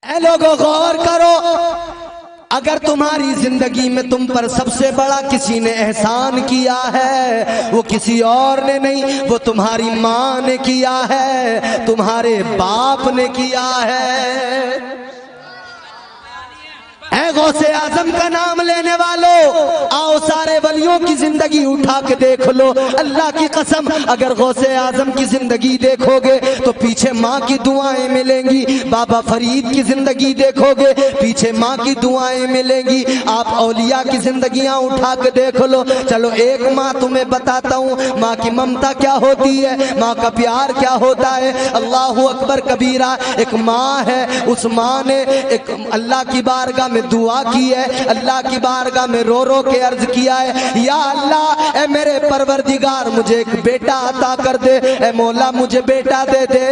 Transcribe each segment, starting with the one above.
اے لوگوں غور کرو، اگر تمہاری زندگی میں تم پر سب سے بڑا کسی نے احسان کیا ہے وہ کسی اور نے نہیں، وہ تمہاری ماں نے کیا ہے، تمہارے باپ نے کیا ہے۔ اے غوث اعظم کا نام لینے والوں، آؤ سارے ولیوں کی زندگی اٹھا کے دیکھ لو۔ اللہ کی قسم اگر غوث اعظم کی زندگی دیکھو گے تو پیچھے ماں کی دعائیں ملیں گی۔ بابا فرید کی زندگی دیکھو گے پیچھے ماں کی دعائیں ملیں گی۔ آپ اولیاء کی زندگیاں اٹھا کے دیکھ لو۔ چلو ایک ماں تمہیں بتاتا ہوں ماں کی ممتا کیا ہوتی ہے، ماں کا پیار کیا ہوتا ہے۔ اللہ اکبر کبیرہ، ایک ماں ہے، اس ماں نے ایک اللہ کی بارگاہ میں دعا کی ہے، اللہ کی بارگاہ میں رو رو کے عرض کیا ہے، یا اللہ اے میرے پروردگار مجھے ایک بیٹا عطا کر دے، اے مولا مجھے بیٹا دے دے،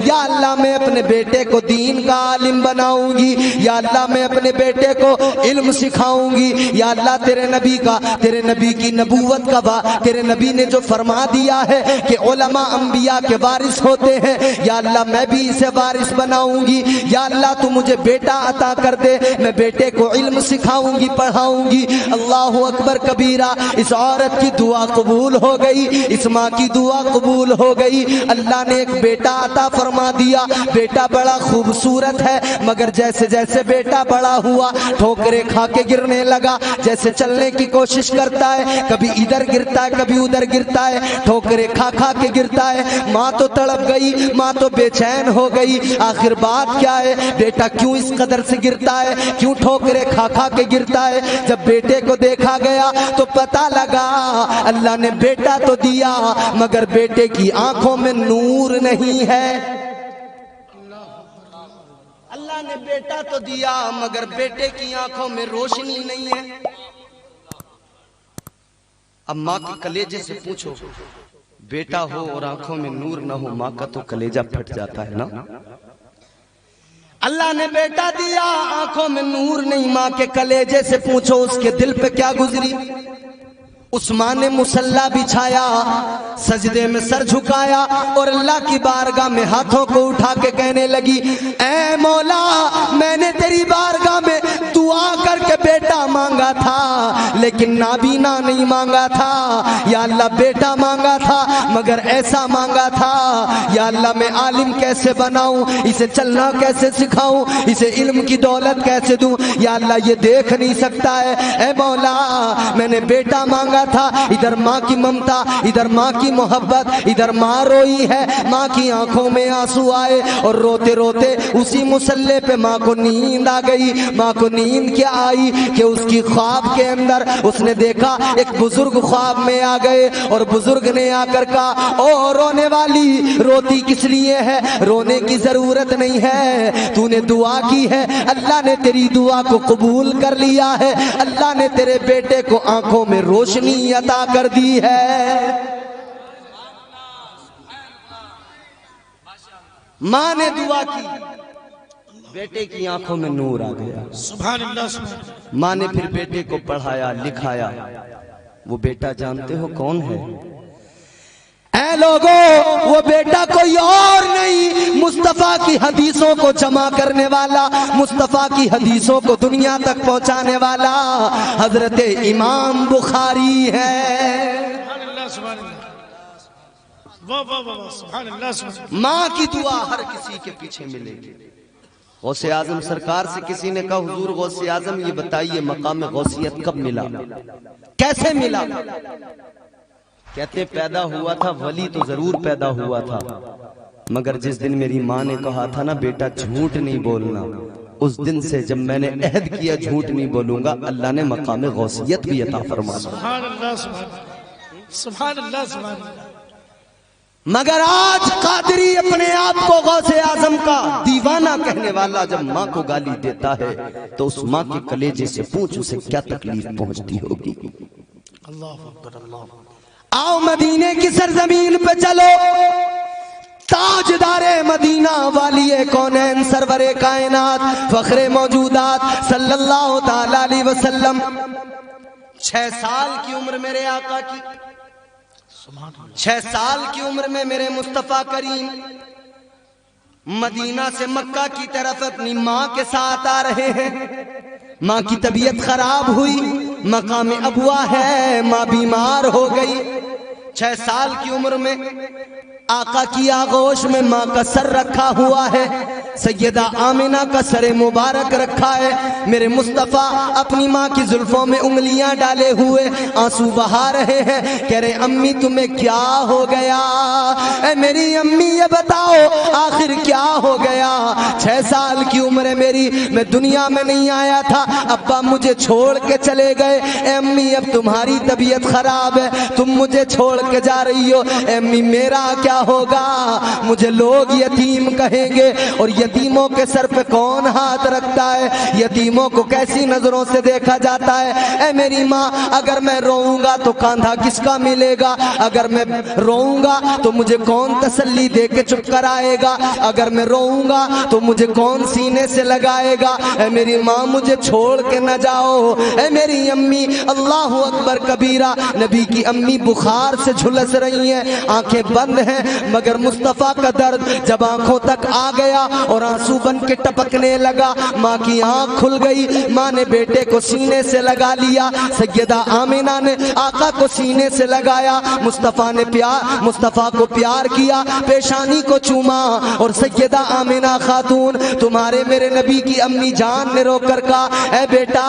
یا اللہ میں اپنے بیٹے کو دین کا عالم بناؤں گی، یا اللہ میں اپنے بیٹے کو علم سکھاؤں گی، یا اللہ تیرے نبی کی نبوت کا تیرے نبی نے جو فرما دیا ہے کہ علماء انبیاء کے وارث ہوتے ہیں، یا اللہ میں بھی اسے وارث بناؤں گی، یا اللہ تو مجھے بیٹا عطا کر دے، میں بیٹے کو علم سکھاؤں گی پڑھاؤں گی۔ اللہ اکبر کبیرہ، اس عورت کی دعا قبول ہو گئی، اس ماں کی دعا قبول ہو گئی، اللہ نے ایک بیٹا عطا فرما دیا۔ بیٹا بڑا خوبصورت ہے مگر جیسے جیسے بیٹا بڑا ہوا ٹھوکریں کھا کے گرنے لگا، جیسے چلنے کی کوشش کرتا ہے کبھی ادھر گرتا ہے کبھی ادھر گرتا ہے، ٹھوکریں کھا کھا کے گرتا ہے۔ ماں تو تڑپ گئی، ماں تو بے چین ہو گئی، آخر بات کیا ہے، بیٹا کیوں اس قدر سے گرتا ہے، کیوں ٹھوکریں کھا کھا کے گرتا ہے۔ جب بیٹے کو دیکھا گیا تو پتہ لگا اللہ نے بیٹا تو دیا مگر بیٹے کی آنکھوں میں نور نہیں ہے۔ اللہ نے بیٹا تو دیا مگر بیٹے کی آنکھوں میں روشنی نہیں ہے۔ اب ماں کے کلیجے سے پوچھو، بیٹا ہو اور آنکھوں میں نور نہ ہو، ماں کا تو کلیجہ پھٹ جاتا ہے نا۔ اللہ نے بیٹا دیا آنکھوں میں نور نہیں، ماں کے کلیجے سے پوچھو اس کے دل پہ کیا گزری۔ اس ماں نے مصلی بچھایا، سجدے میں سر جھکایا اور اللہ کی بارگاہ میں ہاتھوں کو اٹھا کے کہنے لگی، اے مولا میں نے تیری بارگاہ میں دعا کر کے بیٹا مانگا تھا لیکن نابینا نہیں مانگا تھا، یا اللہ بیٹا مانگا تھا مگر ایسا مانگا تھا، یا اللہ میں عالم کیسے بناؤں، اسے چلنا کیسے سکھاؤں، اسے علم کی دولت کیسے دوں، یا اللہ یہ دیکھ نہیں سکتا ہے، اے مولا میں نے بیٹا مانگا تھا۔ ادھر ماں کی ممتا، ادھر ماں کی محبت، ادھر ماں روئی ہے، ماں کی آنکھوں میں آنسو آئے اور روتے روتے اسی مصلی پہ ماں کو نیند آ گئی۔ ماں کو نیند کیا آئی کہ اس کی خواب کے اندر اس نے دیکھا ایک بزرگ خواب میں آ گئے اور بزرگ نے آ کر کہا، او رونے والی روتی کس لیے ہے، رونے کی ضرورت نہیں ہے، تو نے دعا کی ہے، اللہ نے تیری دعا کو قبول کر لیا ہے، اللہ نے تیرے بیٹے کو آنکھوں میں روشنی عطا کر دی ہے۔ ماں نے دعا کی، بیٹے کی آنکھوں میں نور آ گیا۔ سبحان اللہ سبحان اللہ۔ ماں نے پھر بیٹے کو پڑھایا لکھایا۔ وہ بیٹا جانتے ہو کون ہے؟ اے لوگوں وہ بیٹا کوئی اور نہیں، مصطفیٰ کی حدیثوں کو جمع کرنے والا، مصطفیٰ کی حدیثوں کو دنیا تک پہنچانے والا حضرت امام بخاری ہے۔ سبحان اللہ سبحان اللہ۔ واہ واہ واہ سبحان اللہ سبحان اللہ۔ ماں کی دعا ہر کسی کے پیچھے ملے گی۔ غوث اعظم سرکار سے کسی نے کہا، حضور غوث اعظم یہ بتائیے مقام غوثیت کب ملا، کیسے ملا؟ کہتے پیدا ہوا تھا، ولی تو ضرور پیدا ہوا تھا مگر جس دن میری ماں نے کہا تھا نا بیٹا جھوٹ نہیں بولنا، اس دن سے جب میں نے عہد کیا جھوٹ نہیں بولوں گا، اللہ نے مقام غوثیت بھی عطا فرما۔ سبحان اللہ سبحان اللہ۔ سبحان اللہ سبحان اللہ۔ مگر آج قادری اپنے آپ کو غوث اعظم کا دیوانہ کہنے والا جب ماں کو گالی دیتا ہے تو اس ماں کے کلیجے سے پوچھ اسے کیا تکلیف پہنچتی ہوگی۔ اللہ اکبر اللہ اکبر۔ آؤ مدینے کی سرزمین پہ چلو، تاجدار مدینہ والی کونین سرور کائنات فخر موجودات صلی اللہ تعالی علیہ وسلم، 6 سال کی عمر میرے آقا کی، 6 سال کی عمر میں میرے مصطفیٰ کریم مدینہ سے مکہ کی طرف اپنی ماں کے ساتھ آ رہے ہیں. ماں کی طبیعت خراب ہوئی، مقام ابوا ہے، ماں بیمار ہو گئی. 6 سال کی عمر میں آقا کی آغوش میں ماں کا سر رکھا ہوا ہے، سیدہ آمنہ کا سر مبارک رکھا ہے. میرے مصطفیٰ اپنی ماں کی زلفوں میں انگلیاں ڈالے ہوئے آنسو بہا رہے ہیں، کہہ رہے امی تمہیں کیا ہو گیا؟ اے میری امی یہ بتاؤ آخر کیا ہو گیا؟ 6 سال کی عمر ہے میری، میں دنیا میں نہیں آیا تھا، ابا مجھے چھوڑ کے چلے گئے. اے امی اب تمہاری طبیعت خراب ہے، تم مجھے چھوڑ کے جا رہی ہو. اے امی میرا کیا ہوگا؟ مجھے لوگ یتیم کہیں گے، اور یتیموں کے سر پہ کون ہاتھ رکھتا ہے؟ یتیموں کو کیسی نظروں سے دیکھا جاتا ہے؟ اے میری ماں اگر میں روؤں گا تو کاندھا کس کا ملے گا؟ اگر میں روؤں گا تو مجھے کون تسلی دے کے چپ کرائے گا؟ اگر میں روؤں گا تو مجھے کون سینے سے لگائے گا؟ اے میری ماں مجھے چھوڑ کے نہ جاؤ. اے میری امی، اللہ اکبر کبیرہ. نبی کی امی بخار سے جھلس رہی ہیں، آنکھیں بند ہیں، مگر مصطفیٰ کا درد جب آنکھوں تک آ گیا اور آنسو بن کے ٹپکنے لگا، ماں کی آنکھ کھل گئی. ماں نے بیٹے کو سینے سے لگا لیا، سیدہ آمنہ نے آقا کو سینے سے لگایا، مصطفیٰ کو پیار کیا، پیشانی کو چوما. اور سیدہ آمنہ خاتون تمہارے میرے نبی کی امی جان نے رو کر کہا اے بیٹا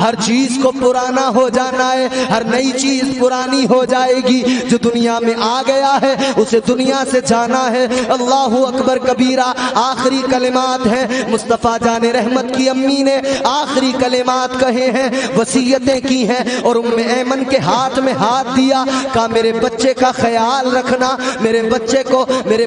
ہر چیز کو پرانا ہو جانا ہے، ہر نئی چیز پرانی ہو جائے گی. جو دنیا میں آ گیا ہے اسے دنیا سے جانا ہے. اللہ اکبر کبیرہ. آخری کلمات ہیں مصطفیٰ جان رحمت کی امی نے، آخری کلمات کہے ہیں، وصیتیں کی ہیں، اور ام ایمن کے ہاتھ میں ہاتھ دیا، کہا میرے بچے کا خیال رکھنا، میرے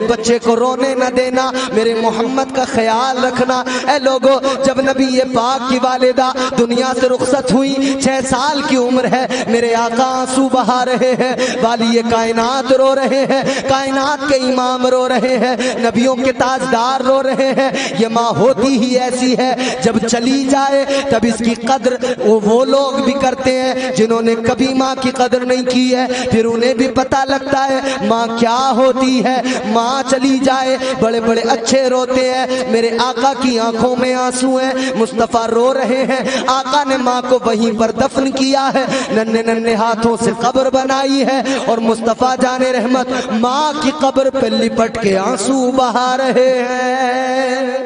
بچے کو رونے نہ دینا، میرے محمد کا خیال رکھنا. اے لوگو جب نبی پاک کی والدہ دنیا سے رخصت ہوئی، 6 سال کی عمر ہے، میرے آقا آنسو بہا رہے ہیں، والی کائنات رو رہے ہیں، کائنات کے امام رو رہے ہیں، نبیوں کے تاجدار رو رہے ہیں. یہ ماں ہوتی ہی ایسی ہے، جب چلی جائے تب اس کی قدر وہ لوگ بھی کرتے ہیں جنہوں نے کبھی ماں کی قدر نہیں کی ہے، پھر انہیں بھی پتہ لگتا ہے ماں کیا ہوتی ہے. ماں چلی جائے بڑے بڑے اچھے روتے ہیں. میرے آقا کی آنکھوں میں آنسو ہیں، مصطفیٰ رو رہے ہیں. آقا نے ماں کو وہیں پر دفن کیا ہے، ننھے ننھے ہاتھوں سے قبر بنائی ہے، اور مصطفیٰ جان رحمت ماں کی قبر پہ لپٹ کے آنسو بہا رہے ہیں.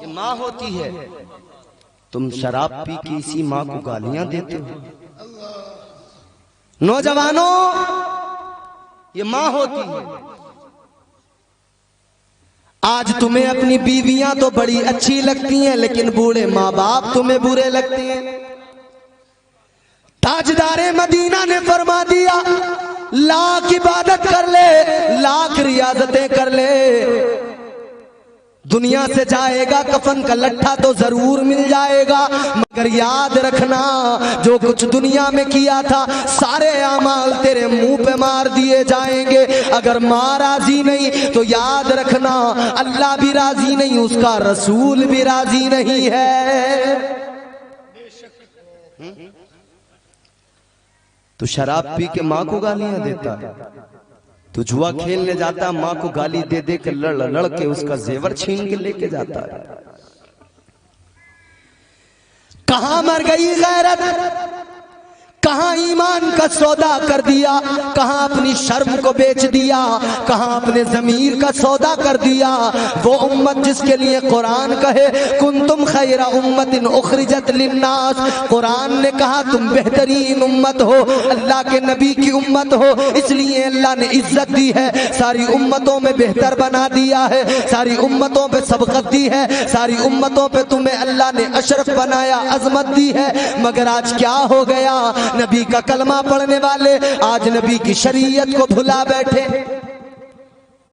یہ ماں ہوتی ہے. تم شراب پی کے اسی ماں کو گالیاں دیتے ہو. نوجوانوں یہ ماں ہوتی ہے. آج تمہیں اپنی بیویاں تو بڑی اچھی لگتی ہیں، لیکن بوڑھے ماں باپ تمہیں برے لگتے ہیں. تاجدار مدینہ نے فرما دیا لاکھ عبادت کر لے، لاکھ ریاضتیں کر لے، دنیا سے جائے گا کفن کا لٹھا تو ضرور مل جائے گا، مگر یاد رکھنا جو کچھ دنیا میں کیا تھا سارے اعمال تیرے منہ پہ مار دیے جائیں گے. اگر ماں راضی نہیں تو یاد رکھنا اللہ بھی راضی نہیں، اس کا رسول بھی راضی نہیں ہے. تو شراب پی کے ماں کو گالیاں دیتا ہے، تو جوا کھیلنے جاتا ماں کو گالی دے دے کے لڑ کے اس کا زیور چھین کے لے کے جاتا ہے. کہاں مر گئی غیرت؟ کہاں ایمان کا سودا کر دیا؟ کہاں اپنی شرم کو بیچ دیا؟ کہاں اپنے ضمیر کا سودا کر دیا؟ وہ امت جس کے لیے قرآن کہے کنتم خیر امت اخرجت للناس، قرآن نے کہا تم بہترین امت ہو، اللہ کے نبی کی امت ہو، اس لیے اللہ نے عزت دی ہے، ساری امتوں میں بہتر بنا دیا ہے، ساری امتوں پہ سبقت دی ہے، ساری امتوں پہ تمہیں اللہ نے اشرف بنایا، عظمت دی ہے. مگر آج کیا ہو گیا؟ نبی کا کلمہ پڑھنے والے آج نبی کی شریعت کو بھلا بیٹھے.